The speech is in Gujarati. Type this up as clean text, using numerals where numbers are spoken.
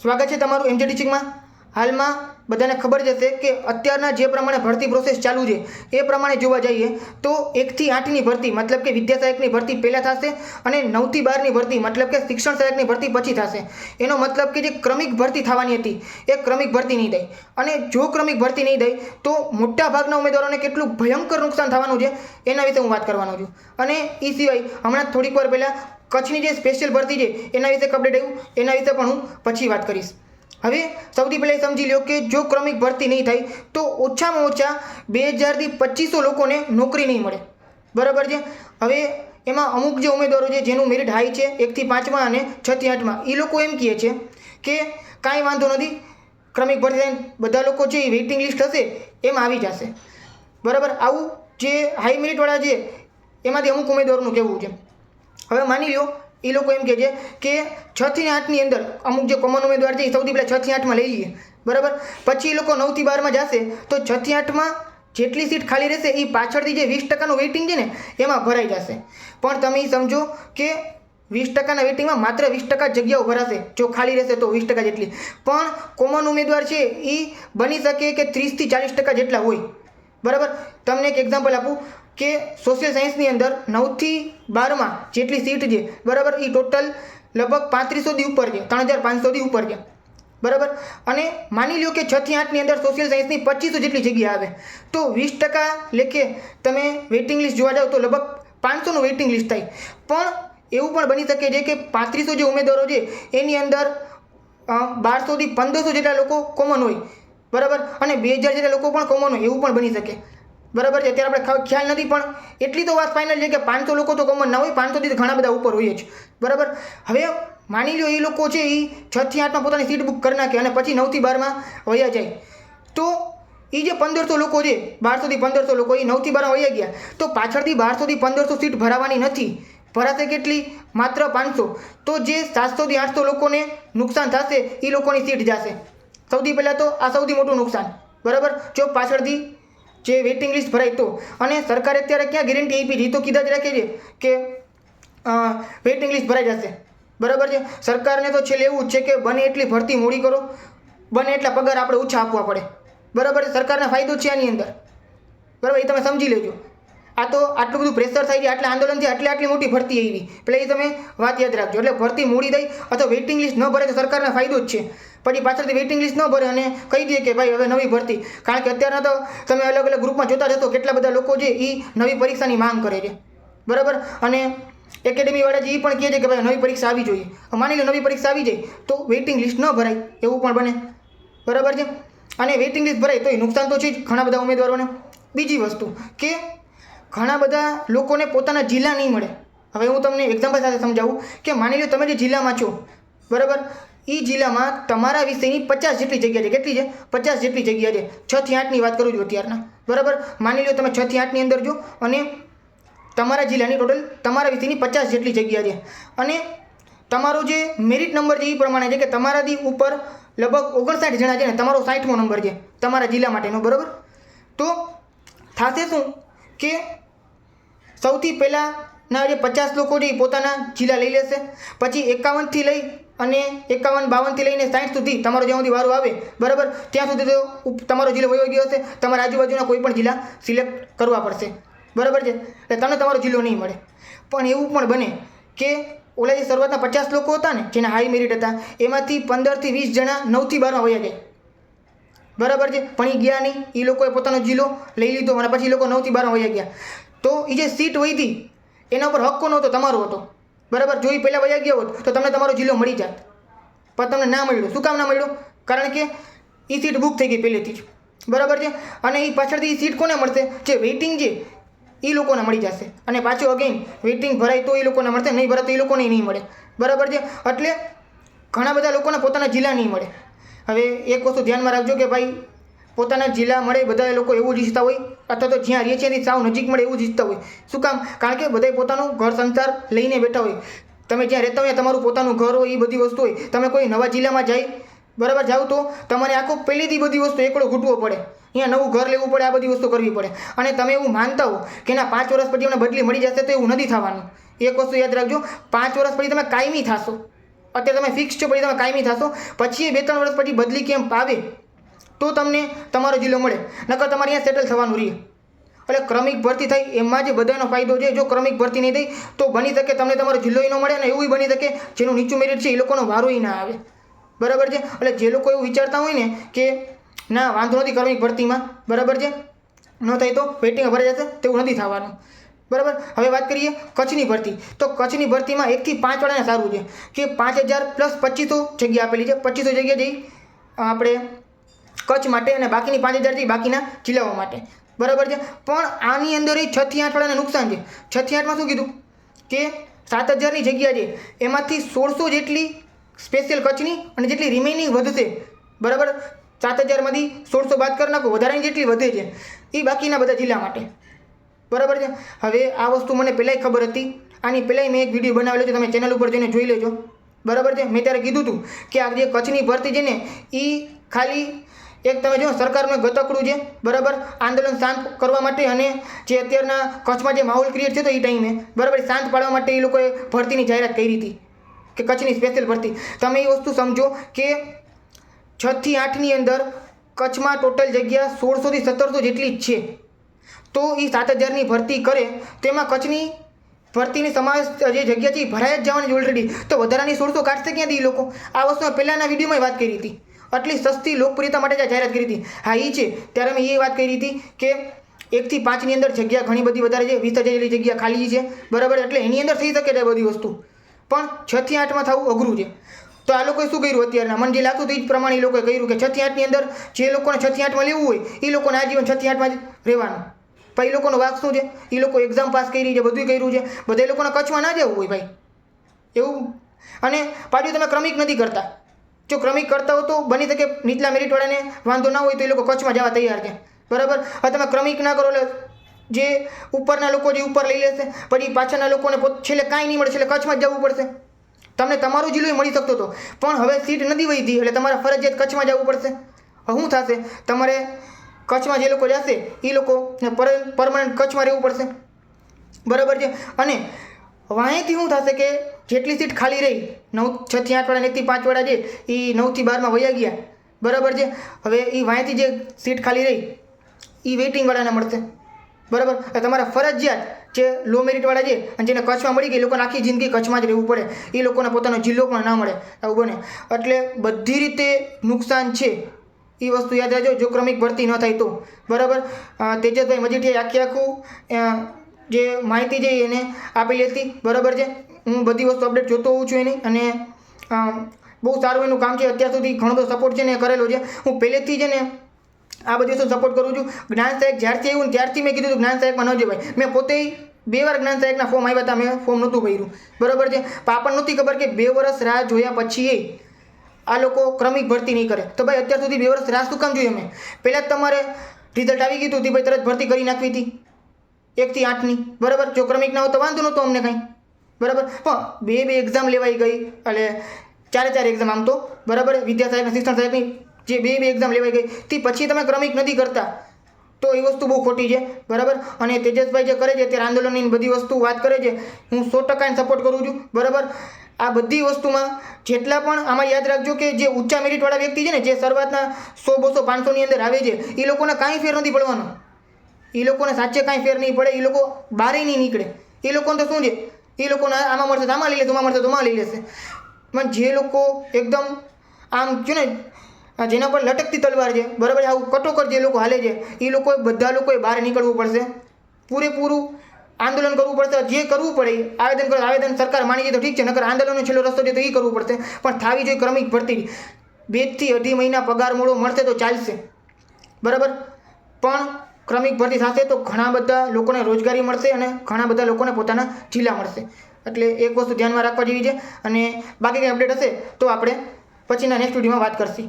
સ્વાગત છે તમારું એમજે ટીચિંગમાં। હાલમાં બધાને ખબર જ હશે કે અત્યારના જે પ્રમાણે ભરતી પ્રોસેસ ચાલુ છે એ પ્રમાણે જોવા જઈએ તો 1 થી 8ની ભરતી મતલબ કે વિદ્યા સહાયકની ભરતી પહેલાં થશે અને 9 થી 12ની ભરતી મતલબ કે શિક્ષણ સહાયકની ભરતી પછી થશે। એનો મતલબ કે જે ક્રમિક ભરતી થવાની હતી એ ક્રમિક ભરતી નહીં થાય, અને જો ક્રમિક ભરતી નહીં થાય તો મોટાભાગના ઉમેદવારોને કેટલું ભયંકર નુકસાન થવાનું છે એના વિશે હું વાત કરવાનો છું। અને એ સિવાય હમણાં થોડીક વાર પહેલાં કચ્છની જે સ્પેશિયલ ભરતી છે એના વિશે અપડેટ આવ્યું, એના વિશે પણ હું પછી વાત કરીશ। હવે સૌથી પહેલાં સમજી લો કે જો ક્રમિક ભરતી નહીં થાય તો ઓછામાં ઓછા 2000 થી 2500 લોકોને નોકરી નહીં મળે, બરાબર છે। હવે એમાં અમુક જે ઉમેદવારો છે જેનું મેરિટ હાઈ છે 1 થી 5માં અને 6 થી 8માં, એ લોકો એમ કહે છે કે કાંઈ વાંધો નથી, ક્રમિક ભરતી થાય બધા લોકો છે એ વેઇટિંગ લિસ્ટ હશે એમાં આવી જશે, બરાબર। આવું જે હાઈ મેરિટવાળા છે એમાંથી અમુક ઉમેદવારોનું કહેવું છે। હવે માની લો એ લોકો એમ કહે છે કે 6 થી 8ની અંદર અમુક જે કોમન ઉમેદવાર છે એ સૌથી પહેલાં 6 થી 8માં લઈ લઈએ, બરાબર। પછી એ લોકો 9 થી 12માં જશે તો 6 થી 8માં જેટલી સીટ ખાલી રહેશે એ પાછળથી જે 20%નું વેઇટિંગ છે ને એમાં ભરાઈ જશે। પણ તમે એ સમજો કે 20%ના વેઇટિંગમાં માત્ર 20% જગ્યાઓ ભરાશે, જો ખાલી રહેશે તો 20% જેટલી, પણ કોમન ઉમેદવાર છે એ બની શકે કે 30 થી 40% જેટલા હોય, બરાબર। તમને એક એક્ઝામ્પલ આપું કે સોશિયલ સાયન્સની અંદર 9 થી 12માં જેટલી સીટ છે, બરાબર, એ ટોટલ લગભગ 3500 ઉપર છે, 3500 ઉપર છે, બરાબર। અને માની લો કે 6 થી 8ની અંદર સોશિયલ સાયન્સની 2500 જેટલી જગ્યા આવે તો 20% લેખે તમે વેઇટિંગ લિસ્ટ જોવા જાઓ તો લગભગ 500નું વેઇટિંગ લિસ્ટ થાય। પણ એવું પણ બની શકે છે કે 3500 જે ઉમેદવારો છે એની અંદર 1200 થી 1500 જેટલા લોકો કોમન હોય, બરાબર, અને 2000 જેટલા લોકો પણ કોમન હોય, એવું પણ બની શકે, બરાબર છે। અત્યારે આપણે ખ્યાલ નથી, પણ એટલી તો વાત ફાઇનલ છે કે 500 લોકો તો કોમન ના હોય, 500 થી ઘણા બધા ઉપર હોય જ, બરાબર। હવે માની લો એ લોકો છે એ 6 થી 8માં પોતાની સીટ બુક કરી નાખે અને પછી 9 થી 12માં વયા જાય, તો એ જે 1500 લોકો છે, 1200 થી 1500 લોકો એ 9 થી 12માં વયા ગયા તો પાછળથી 1200 થી 1500 સીટ ભરાવાની નથી, ભરાશે કેટલી? માત્ર 500। તો જે 700 થી 800 લોકોને નુકસાન થશે એ લોકોની સીટ જશે। સૌથી પહેલાં તો આ સૌથી મોટું નુકસાન, બરાબર, જો પાછળથી જે વેઇટિંગ લિસ્ટ ભરાય તો। અને સરકારે અત્યારે ક્યાં ગેરંટી આપી છે? એ તો કીધા જ રાખે છે કે વેઇટિંગ લિસ્ટ ભરાઈ જશે, બરાબર છે। સરકારને તો છેલ્લે એવું જ છે કે બને એટલી ભરતી મોડી કરો, બને એટલા પગાર આપણે ઓછા આપવા પડે, બરાબર છે। સરકારને ફાયદો છે આની અંદર, બરાબર, એ તમે સમજી લેજો। આ તો આટલું બધું પ્રેશર થાય છે, આટલા આંદોલનથી આટલી મોટી ભરતી આવી, એટલે એ તમે વાત યાદ રાખજો। એટલે ભરતી મોડી થઈ અથવા વેઇટિંગ લિસ્ટ ન ભરે તો સરકારને ફાયદો જ છે, પછી પાછળથી વેઇટિંગ લિસ્ટ ન ભરે અને કહી દે કે ભાઈ હવે નવી ભરતી, કારણ કે અત્યારના તો તમે અલગ અલગ ગ્રુપમાં જોતા જશો કેટલા બધા લોકો છે એ નવી પરીક્ષાની માંગ કરે છે, બરાબર। અને એકેડેમીવાળા જે એ પણ કહે છે કે ભાઈ નવી પરીક્ષા આવી જોઈએ। માની લો નવી પરીક્ષા આવી જાય તો વેઇટિંગ લિસ્ટ ન ભરાય, એવું પણ બને, બરાબર છે। અને વેઇટિંગ લિસ્ટ ભરાય તો એ નુકસાન તો છે જ ઘણા બધા ઉમેદવારોને। બીજી વસ્તુ કે ઘણા બધા લોકોને પોતાના જિલ્લા નહીં મળે। હવે હું તમને એક્ઝામ્પલ સાથે સમજાવું કે માની લો તમે જે જિલ્લામાં છો, બરાબર, એ જિલ્લામાં તમારા વિષયની 50 જેટલી જગ્યા છે, કેટલી છે? 50 જેટલી જગ્યા છે। 6 થી 8ની વાત કરું છું અત્યારના, બરાબર। માની લો તમે 6 થી 8ની અંદર જો અને તમારા જિલ્લાની ટોટલ તમારા વિષયની 50 જેટલી જગ્યા છે, અને તમારો જે મેરિટ નંબર છે એ પ્રમાણે છે કે તમારાથી ઉપર લગભગ 59 જણા છે ને તમારો 60મો નંબર છે તમારા જિલ્લા માટેનો, બરાબર। તો થશે શું કે સૌથી પહેલાંના જે 50 લોકો છે એ પોતાના જિલ્લા લઈ લેશે, પછી 51થી લઈ અને 51, 52થી લઈને 60 સુધી તમારો જ્યાં સુધી વારો આવે, બરાબર, ત્યાં સુધી તો તમારો જિલ્લો વયો ગયો હશે, તમારા આજુબાજુના કોઈ પણ જિલ્લા સિલેક્ટ કરવા પડશે, બરાબર છે। એટલે તમને તમારો જિલ્લો નહીં મળે। પણ એવું પણ બને કે ઓલા જે શરૂઆતના 50 લોકો હતા ને જેના હાઈ મેરિટ હતા એમાંથી 15 થી 20 જણા 9 થી 12માં વયા જાય, બરાબર છે, પણ એ ગયા નહીં, એ લોકોએ પોતાનો જિલ્લો લઈ લીધો અને પછી એ લોકો 9 થી 12માં વયા ગયા, તો એ જે સીટ વધી એના ઉપર હક કોનો હતો? તમારો હતો, બરાબર। જો એ પહેલાં વયા ગયા હોત તો તમને તમારો જિલ્લો મળી જાત, પણ તમને ના મળ્યો। શું કામ ના મળ્યો? કારણ કે એ સીટ બુક થઈ ગઈ પહેલેથી જ, બરાબર છે। અને એ પાછળથી એ સીટ કોને મળશે? જે વેઇટિંગ છે એ લોકોને મળી જશે, અને પાછું અગેન વેઇટિંગ ભરાય તો એ લોકોને મળશે, નહીં ભરાય તો એ લોકોને નહીં મળે, બરાબર છે। એટલે ઘણા બધા લોકોને પોતાના જિલ્લા નહીં મળે। હવે એક વસ્તુ ધ્યાનમાં રાખજો કે ભાઈ પોતાના જિલ્લા મળે બધા લોકો એવું જ ઈચ્છતા હોય, અથવા તો જ્યાં રહે છે એની સાવ નજીક મળે એવું જ ઈચ્છતા હોય। શું કામ? કારણ કે બધાય પોતાનું ઘર સંસાર લઈને બેઠા હોય, તમે જ્યાં રહેતા હોય તમારું પોતાનું ઘર હોય, એ બધી વસ્તુ હોય। તમે કોઈ નવા જિલ્લામાં જાય, બરાબર, જાવ તો તમારે આખો પહેલેથી બધી વસ્તુ એકડો ઘૂંટવો પડે, અહીંયા નવું ઘર લેવું પડે, આ બધી વસ્તુ કરવી પડે। અને તમે એવું માનતા હો કે ના 5 વર્ષ પછી અમને બદલી મળી જશે, તો એવું નથી થવાનું। એક વસ્તુ યાદ રાખજો, 5 વર્ષ પછી તમે કાયમી થશો, અત્યારે તમે ફિક્સ છો, પછી તમે કાયમી થશો, પછી એ 2-3 વર્ષ પછી બદલી કેમ્પ આવે તો તમને તમારો જિલ્લો મળે, નકર તમારે અહીંયા સેટલ થવાનું રહે. એટલે ક્રમિક ભરતી થઈ એમાં જે બધાનો ફાયદો છે. જો ક્રમિક ભરતી નહીં થઈ તો બની શકે તમને તમારો જિલ્લો ન મળે, અને એવું બની શકે જેનું નીચું મેરિટ છે એ લોકોનો વારો ના આવે. બરાબર છે. એટલે જે લોકો એવું વિચારતા હોય ને કે ના વાંધો નથી ક્રમિક ભરતીમાં, બરાબર છે, ન થાય તો વેટિંગ ભરાઈ જશે, તેવું નથી થવાનું. બરાબર. હવે વાત કરીએ કચ્છની ભરતી. તો કચ્છની ભરતીમાં 1 થી 5 વાળાને સારું છે કે 5000 પ્લસ 2500 જગ્યા આપેલી છે. 2500 જગ્યા જઈ આપણે કચ્છ માટે અને બાકીની 5000 થી બાકીના જિલ્લાઓ માટે. બરાબર છે. પણ આની અંદર 6 થી 8 વાળાને નુકસાન છે. 6 થી 8માં શું કીધું કે 7000ની જગ્યા છે એમાંથી 1600 જેટલી સ્પેશિયલ કચ્છની અને જેટલી રિમેનિંગ વધશે. બરાબર. 7000માંથી 1600 બાદ કરી નાખો, વધારાની જેટલી વધે છે એ બાકીના બધા જિલ્લા માટે. બરાબર છે. હવે આ વસ્તુ મને પહેલાંય ખબર હતી. આની પહેલાંય મેં એક વિડીયો બનાવેલો છે, તમે ચેનલ ઉપર જઈને જોઈ લેજો. બરાબર છે. મેં ત્યારે કીધું હતું કે આ જે કચ્છની ભરતી છે ને એ ખાલી એક તમે જો સરકારનું ગતકડું છે. બરાબર. આંદોલન શાંત કરવા માટે અને જે અત્યારના કચ્છમાં જે માહોલ ક્રિએટ છે તો એ ટાઈમે બરાબર શાંત પાડવા માટે એ લોકોએ ભરતીની જાહેરાત કરી હતી કે કચ્છની સ્પેશિયલ ભરતી. તમે એ વસ્તુ સમજો કે 6 થી 8ની અંદર કચ્છમાં ટોટલ જગ્યા 1600 થી 1700 જેટલી જ છે. તો એ 7000ની ભરતી કરે તેમાં કચ્છની ભરતીની સમાવેશ જે જગ્યા છે એ ભરાઈ જ જવાની ઓલરેડી. તો વધારાની 1600 કાઢશે ક્યાંથી એ લોકો? આ વસ્તુ પહેલાંના વિડીયોમાં વાત કરી હતી. આટલી સસ્તી લોકપ્રિયતા માટે જાહેરાત કરી હતી. હા એ છે. ત્યારે મેં એ વાત કરી હતી કે 1 થી 5ની અંદર જગ્યા ઘણી બધી વધારે છે, 20000 જેટલી જગ્યા ખાલી છે. બરાબર. એટલે એની અંદર થઈ શકે છે બધી વસ્તુ, પણ 6 થી 8માં થવું અઘરું છે. તો આ લોકોએ શું કર્યું અત્યારના, મને જે લાગતું હતું એ જ પ્રમાણે એ લોકોએ કર્યું કે 6 થી 8ની અંદર જે લોકોને 6 થી 8માં લેવું હોય એ લોકોને આજીવન 6 થી 8માં જ રહેવાનું. ભાઈ એ લોકોનો વાક શું છે? એ લોકો એક્ઝામ પાસ કરી છે, બધું કર્યું છે, બધા એ લોકોને કચ્છમાં ના જવું હોય ભાઈ એવું. અને પાછું તમે ક્રમિક નથી કરતા. જો ક્રમિક કરતા હો તો બની શકે નીચલા મેરિટવાળાને વાંધો ના હોય તો એ લોકો કચ્છમાં જવા તૈયાર છે. બરાબર. હવે તમે ક્રમિક ના કરો એટલે જે ઉપરના લોકો જે ઉપર લઈ લેશે, પછી પાછળના લોકોને છેલ્લે કાંઈ નહીં મળે, છેલ્લે કચ્છમાં જ જવું પડશે. તમને તમારો જિલ્લો મળી શકતો હતો પણ હવે સીટ નથી વધી એટલે તમારે ફરજિયાત કચ્છમાં જવું પડશે. શું થશે? તમારે કચ્છમાં જે લોકો જશે એ લોકોને પરમનન્ટ કચ્છમાં રહેવું પડશે. બરાબર છે. અને વાંહેથી શું થશે કે જેટલી સીટ ખાલી રહી 6 થી 8 વાળા 1 થી 5 વાળા છે એ 9 થી 12માં વયા ગયા. બરાબર છે. હવે એ વાંહેથી જે સીટ ખાલી રહી એ વેઇટિંગવાળાને મળશે. બરાબર. તમારે ફરજિયાત જે લો મેરિટવાળા છે અને જેને કચ્છમાં મળી ગઈ એ લોકોને આખી જિંદગી કચ્છમાં જ રહેવું પડે. એ લોકોને પોતાનો જિલ્લો પણ ના મળે, આવું બને. એટલે બધી રીતે નુકસાન છે. એ વસ્તુ યાદ રાખજો જો ક્રમિક ભરતી ન થાય તો. બરાબર. તેજસભાઈ મજીઠિયાએ આખું જે માહિતી છે એને આપેલી હતી. બરાબર છે. હું બધી વસ્તુ અપડેટ જોતો હોઉં છું એની, અને બહુ સારું એનું કામ છે. અત્યાર સુધી ઘણો બધો સપોર્ટ છે ને કરેલો છે. હું પહેલેથી છે ને આ બધી વસ્તુ સપોર્ટ કરું છું. જ્ઞાન સહાયક જ્યારથી આવ્યું ને ત્યારથી મેં કીધું જ્ઞાન સહાયકમાં ન જવાય. મેં પોતે 2 વાર જ્ઞાન સહાયકના ફોર્મ આવ્યા હતા, મેં ફોર્મ નહોતું ભર્યું. બરાબર છે. પણ આપણને નહોતી ખબર કે 2 વર્ષ રાહ જોયા પછી આ લોકો ક્રમિક ભરતી નહીં કરે. તો ભાઈ અત્યાર સુધી 2 વર્ષ રાહ શું કામ જોઈએ? અમે પહેલાં જ તમારે રિઝલ્ટ આવી ગયું હતું ભાઈ તરત ભરતી કરી નાખવી હતી 1 થી 8ની. બરાબર. જો ક્રમિક ના હોય તો વાંધો નહોતો અમને કાંઈ. બરાબર. પણ 2 એક્ઝામ લેવાઈ ગઈ એટલે 4 એક્ઝામ આમ તો. બરાબર. વિદ્યા સાહેબ શિક્ષણ સાહેબની જે 2 એક્ઝામ લેવાઈ ગઈ તે પછી તમે ક્રમિક નથી કરતા તો એ વસ્તુ બહુ ખોટી છે. બરાબર. અને તેજસભાઈ જે કરે છે અત્યારે આંદોલનની બધી વસ્તુ વાત કરે છે, હું 100% સપોર્ટ કરું છું. બરાબર. આ બધી વસ્તુમાં જેટલા પણ આમાં યાદ રાખજો કે જે ઊંચા મેરિટવાળા વ્યક્તિ છે ને જે શરૂઆતના 100, 200, 500ની અંદર આવે છે એ લોકોને કાંઈ ફેર નથી પડવાનો. એ લોકોને સાચે કાંઈ ફેર નહીં પડે. એ લોકો બહાર નહીં નીકળે. એ લોકોને તો શું છે, એ લોકોને આમાં મળશે તો આમાં લઈ લેશે, આમાં મળશે તો આમાં લઈ લેશે. પણ જે લોકો એકદમ આમ કહ્યું ને જેના પર લટકતી તલવાર છે, બરાબર, આવું કટોકટ જે લોકો હાલે છે એ લોકોએ બધા લોકોએ બહાર નીકળવું પડશે. પૂરેપૂરું આંદોલન કરવું પડશે. જે કરવું પડે આવેદન સરકાર માની જાય તો ઠીક છે, નકર આંદોલનનો છેલ્લો રસ્તો છે તો એ કરવું પડશે. પણ થાવી જોઈએ ક્રમિક ભરતી. 2 થી 2.5 મહિના પગાર મોડો મળશે તો ચાલશે. બરાબર. પણ ક્રમિક ભરતી થશે તો ઘણા બધા લોકોને રોજગારી મળશે અને ઘણા બધા લોકોને પોતાના જિલ્લા મળશે. એટલે એક વસ્તુ ધ્યાનમાં રાખવા જેવી છે. અને બાકી કંઈ અપડેટ હશે તો આપણે પછીના નેક્સ્ટ વિડીયોમાં વાત કરશી.